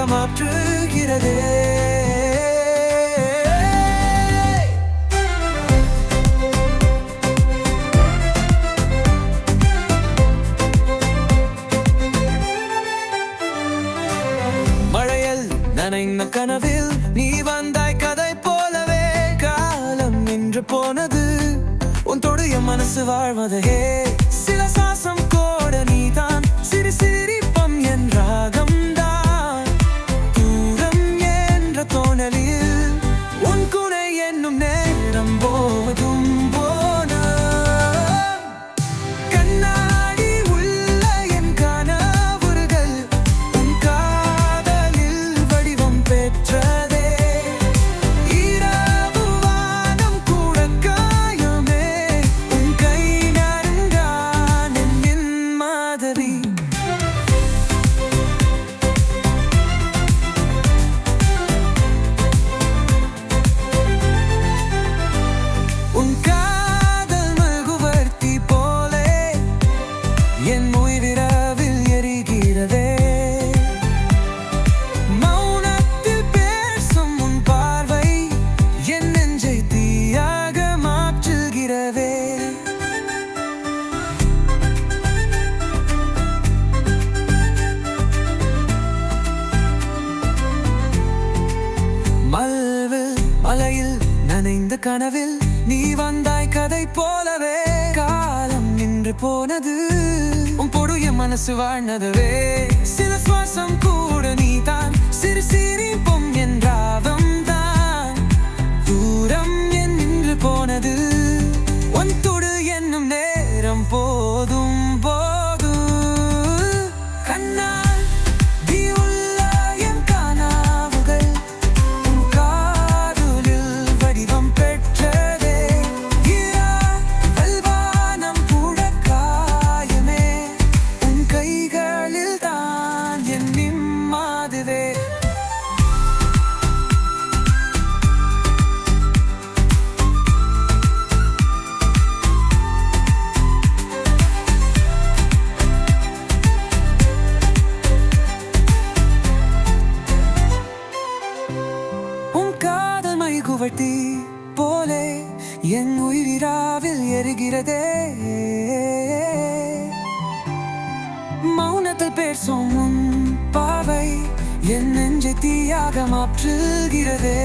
தீயாக மாற்றுகிறதே. மழையில் நனைந்த கனவில் நீ வந்தாய் கதை போலவே. காலம் நின்று போனது உன் தொடைய மனசு வாழ்வதையே. சில சாசம் கோட நீதான் சிறு சிரிப்பம் என் ராகம் தான். தூரம் என்ற தோணலில் உன் குணை என்னும் நேரம் போவதும் போன. கண்ணாடி உள்ள என் கனவுகள் உன் காதலில் வடிவம் பெற்றதே. இரவு வானம் கூட காயமே உன் கை நறுங்கான் என் மாதவி. உன் காதல் மெழுகுவர்த்தி போலே என் உயிரிரவில் எரிகிறதே. மௌனத்தில் பேசும் உன் பார்வை என் நெஞ்சை தீயாக மாற்றுகிறதே. மலையில் நனைந்த கனவில் நீ வந்தாய் கதை போலவே. காலம் நின்று போனது உன் பொடைய மனசு வாழ்ந்ததவே. சில சுவாசம் கூட நீதான் சிறு சிரிப்பும் என் ராகம் தான். தூரம் என் நின்று போனது உன் தொடு என்னும் நேரம் போதும் போதும். கண்ணால் நீ உள்ள என் கனவுகள் உன் காதலில் வடிவம் பெற்றதே. இரவு வானம் கூட காயமே உன் கைகளில் தான் என் நிம்மதிவே. உன் காதல் மைகுவர்த்தி போலே என் உயிரிராவில் எரிகிறதே. மௌனத்தில் பேசும் உன் பார்வை என் நெஞ்சை தீயாக மாற்றுகிறதே.